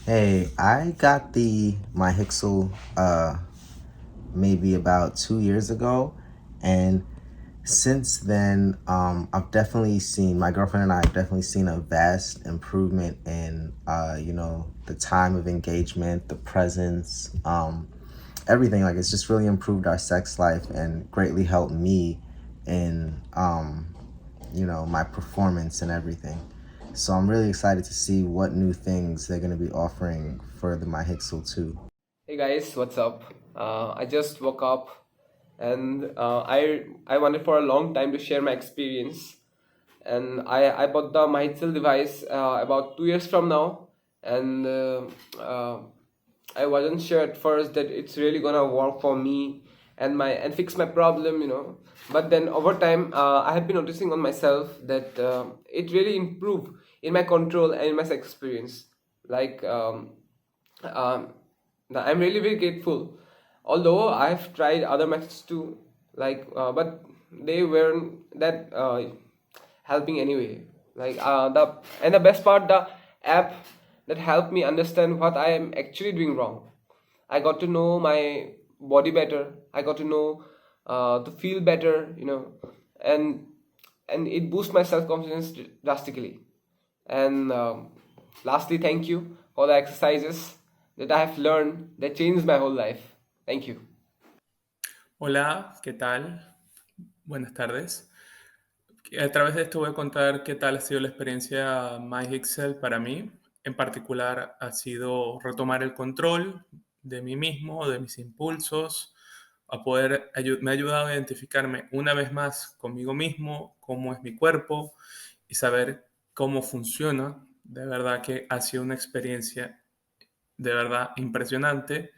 Hey, I got the MyHixel maybe about 2 years ago, and since then, I've definitely seen my girlfriend and I have definitely seen a vast improvement in the time of engagement, the presence, everything. Like it's just really improved our sex life and greatly helped me in my performance and everything. So I'm really excited to see what new things they're going to be offering for the MyHixel 2. Hey guys, what's up? I just woke up and I wanted for a long time to share my experience. And I bought the MyHixel device about 2 years from now, and I wasn't sure at first that it's really gonna work for me and fix my problem. But then over time, I have been noticing on myself that it really improved in my control and in my sex experience. Like um, I'm really very grateful. Although I've tried other methods too, but they weren't that helping anyway. The best part, the app that helped me understand what I am actually doing wrong. I got to know my body better. I got to know to feel better, and it boosts my self confidence drastically. And lastly, thank you for the exercises that I have learned that changed my whole life. Thank you. Hola, ¿qué tal? Buenas tardes. A través de esto voy a contar qué tal ha sido la experiencia MyHixel para mí. En particular, ha sido retomar el control de mí mismo, de mis impulsos, me ha ayudado a identificarme una vez más conmigo mismo, cómo es mi cuerpo y saber cómo funciona. De verdad que ha sido una experiencia de verdad impresionante.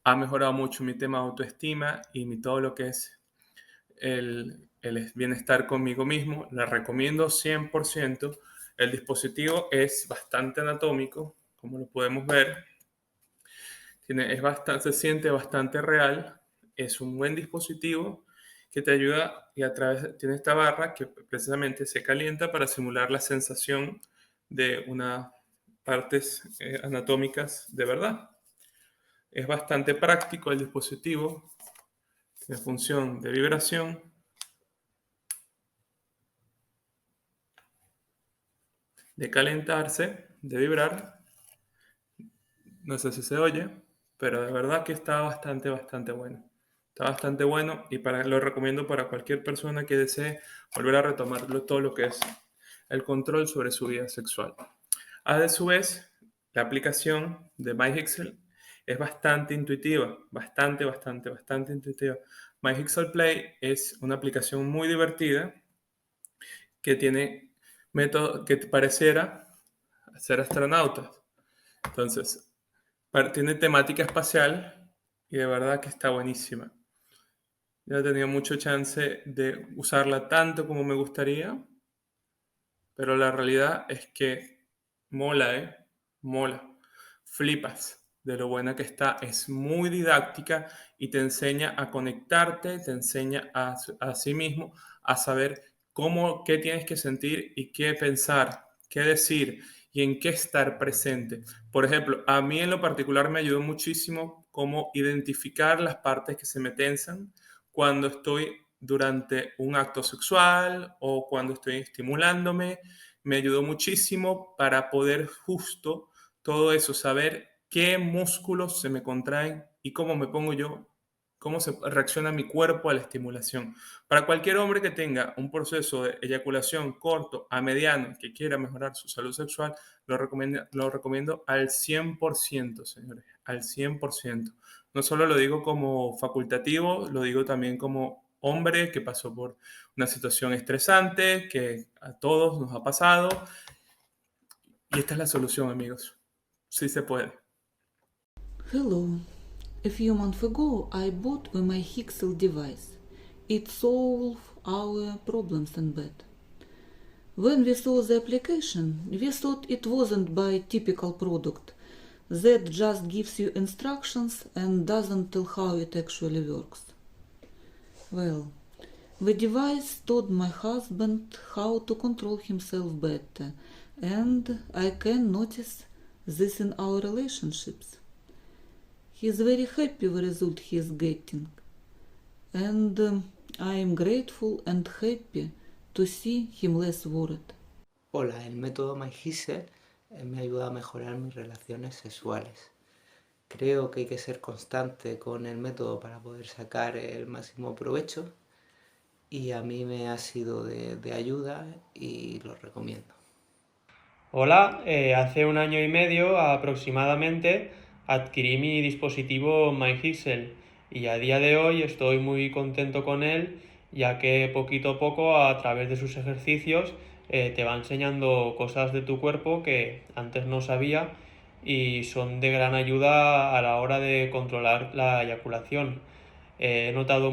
Ha mejorado mucho mi tema de autoestima y todo lo que es el bienestar conmigo mismo. La recomiendo 100%. El dispositivo es bastante anatómico, como lo podemos ver. Se siente bastante real. Es un buen dispositivo que te ayuda y tiene esta barra que precisamente se calienta para simular la sensación de unas partes anatómicas de verdad. Es bastante práctico el dispositivo, de función de vibración, de calentarse, de vibrar. No sé si se oye, pero de verdad que está bastante bueno. Está bastante bueno y lo recomiendo para cualquier persona que desee volver a retomarlo todo lo que es el control sobre su vida sexual. A su vez, la aplicación de MyHixel es bastante intuitiva, bastante intuitiva. MyHixel Play es una aplicación muy divertida que tiene método que pareciera ser astronautas. Entonces, tiene temática espacial y de verdad que está buenísima. Yo he tenido mucho chance de usarla tanto como me gustaría, pero la realidad es que mola, ¿eh? Mola. Flipas de lo buena que está. Es muy didáctica y te enseña a conectarte, te enseña a sí mismo a saber qué tienes que sentir y qué pensar, qué decir y en qué estar presente. Por ejemplo, a mí en lo particular me ayudó muchísimo cómo identificar las partes que se me tensan cuando estoy durante un acto sexual o cuando estoy estimulándome. Me ayudó muchísimo para poder justo todo eso, saber qué músculos se me contraen y cómo me pongo yo, cómo se reacciona mi cuerpo a la estimulación. Para cualquier hombre que tenga un proceso de eyaculación corto a mediano, que quiera mejorar su salud sexual, lo recomiendo al 100%, señores, al 100%. No solo lo digo como facultativo, lo digo también como hombre que pasó por una situación estresante, que a todos nos ha pasado. Y esta es la solución, amigos. Sí se puede. Hello. A few months ago, I bought the MyHixel device. It solved our problems in bed. When we saw the application, we thought it wasn't by typical product that just gives you instructions and doesn't tell how it actually works. Well, the device taught my husband how to control himself better, and I can notice this in our relationships. He is very happy with the result he is getting, and I am grateful and happy to see him less worried. Hola, el método MyHixel me ayuda a mejorar mis relaciones sexuales. Creo que hay que ser constante con el método para poder sacar el máximo provecho y a mí me ha sido de ayuda y lo recomiendo. Hola, hace 1 año y medio aproximadamente adquirí mi dispositivo MyHixel y a día de hoy estoy muy contento con él, ya que poquito a poco a través de sus ejercicios te va enseñando cosas de tu cuerpo que antes no sabía y son de gran ayuda a la hora de controlar la eyaculación. He notado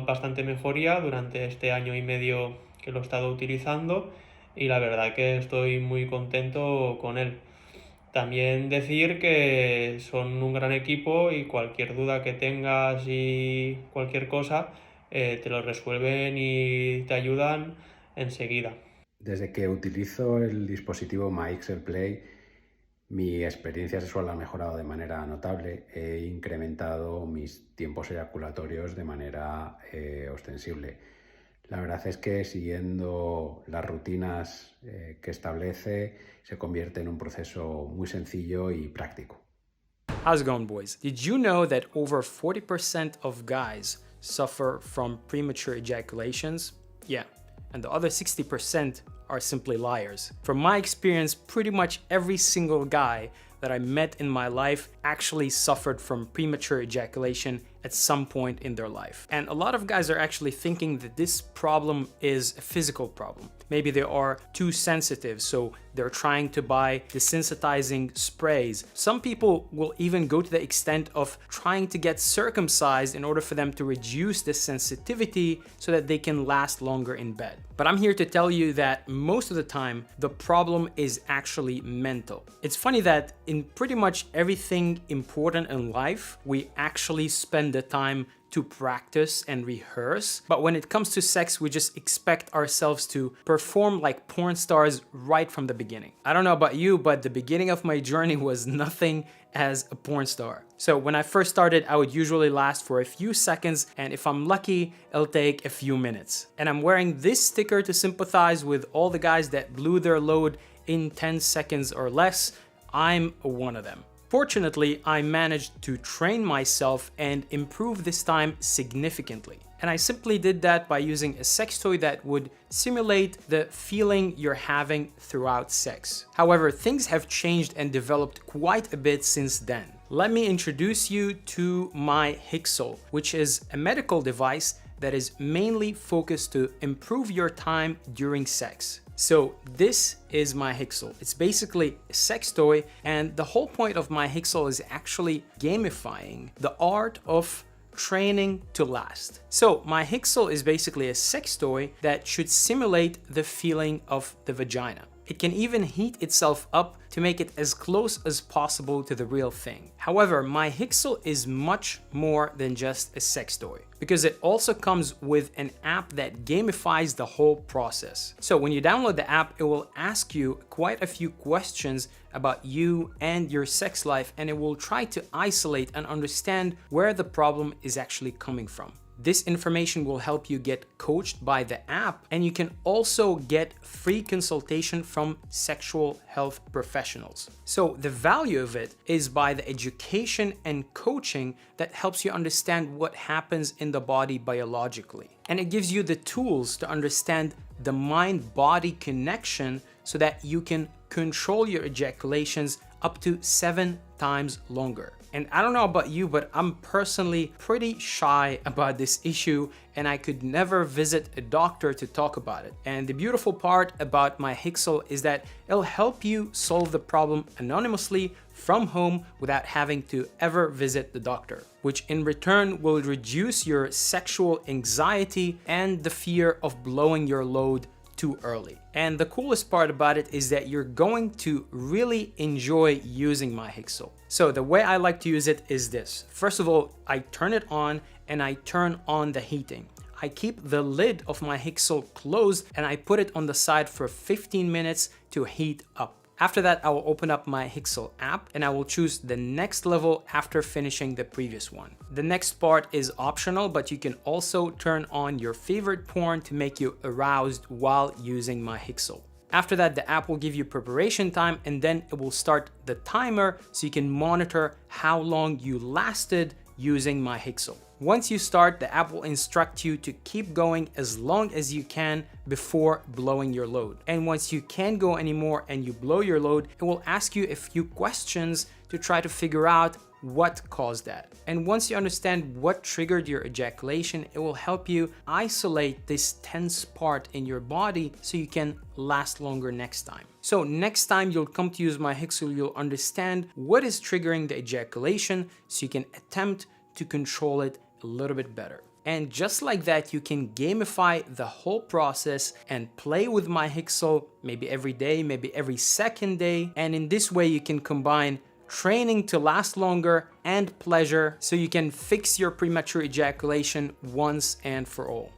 bastante mejoría durante este 1 año y medio que lo he estado utilizando y la verdad que estoy muy contento con él. También decir que son un gran equipo y cualquier duda que tengas y cualquier cosa te lo resuelven y te ayudan enseguida. Desde que utilizo el dispositivo MyHixel Play, mi experiencia sexual ha mejorado de manera notable. He incrementado mis tiempos eyaculatorios de manera ostensible. La verdad es que siguiendo las rutinas que establece se convierte en un proceso muy sencillo y práctico. How's it going, boys? Did you know that over 40% of guys suffer from premature ejaculations? Yeah, and the other 60% are simply liars. From my experience, pretty much every single guy that I met in my life actually suffered from premature ejaculation at some point in their life. And a lot of guys are actually thinking that this problem is a physical problem. Maybe they are too sensitive, so they're trying to buy desensitizing sprays. Some people will even go to the extent of trying to get circumcised in order for them to reduce the sensitivity so that they can last longer in bed. But I'm here to tell you that most of the time, the problem is actually mental. It's funny that in pretty much everything important in life, we actually spend the time to practice and rehearse. But when it comes to sex, we just expect ourselves to perform like porn stars right from the beginning. I don't know about you, but the beginning of my journey was nothing as a porn star. So when I first started, I would usually last for a few seconds, and if I'm lucky, it'll take a few minutes. And I'm wearing this sticker to sympathize with all the guys that blew their load in 10 seconds or less. I'm one of them. Fortunately, I managed to train myself and improve this time significantly. And I simply did that by using a sex toy that would simulate the feeling you're having throughout sex. However, things have changed and developed quite a bit since then. Let me introduce you to MyHixel, which is a medical device that is mainly focused to improve your time during sex. So this is MyHixel. It's basically a sex toy, and the whole point of MyHixel is actually gamifying the art of training to last. So MyHixel is basically a sex toy that should simulate the feeling of the vagina. It can even heat itself up to make it as close as possible to the real thing. However, MyHixel is much more than just a sex toy, because it also comes with an app that gamifies the whole process. So when you download the app, it will ask you quite a few questions about you and your sex life, and it will try to isolate and understand where the problem is actually coming from. This information will help you get coached by the app, and you can also get free consultation from sexual health professionals. So the value of it is by the education and coaching that helps you understand what happens in the body biologically. And it gives you the tools to understand the mind-body connection so that you can control your ejaculations up to 7 times longer. And I don't know about you, but I'm personally pretty shy about this issue, and I could never visit a doctor to talk about it. And the beautiful part about MyHixel is that it'll help you solve the problem anonymously from home without having to ever visit the doctor, which in return will reduce your sexual anxiety and the fear of blowing your load too early. And the coolest part about it is that you're going to really enjoy using MyHixel. So the way I like to use it is this. First of all, I turn it on and I turn on the heating. I keep the lid of MyHixel closed and I put it on the side for 15 minutes to heat up. After that, I will open up my MyHixel app and I will choose the next level after finishing the previous one. The next part is optional, but you can also turn on your favorite porn to make you aroused while using MyHixel. After that, the app will give you preparation time and then it will start the timer so you can monitor how long you lasted using MyHixel. Once you start, the app will instruct you to keep going as long as you can before blowing your load. And once you can't go anymore and you blow your load, it will ask you a few questions to try to figure out what caused that. And once you understand what triggered your ejaculation, it will help you isolate this tense part in your body so you can last longer next time. So next time you'll come to use MyHixel, you'll understand what is triggering the ejaculation so you can attempt to control it a little bit better. And just like that, you can gamify the whole process and play with MyHixel maybe every day, maybe every second day. And in this way, you can combine training to last longer and pleasure so you can fix your premature ejaculation once and for all.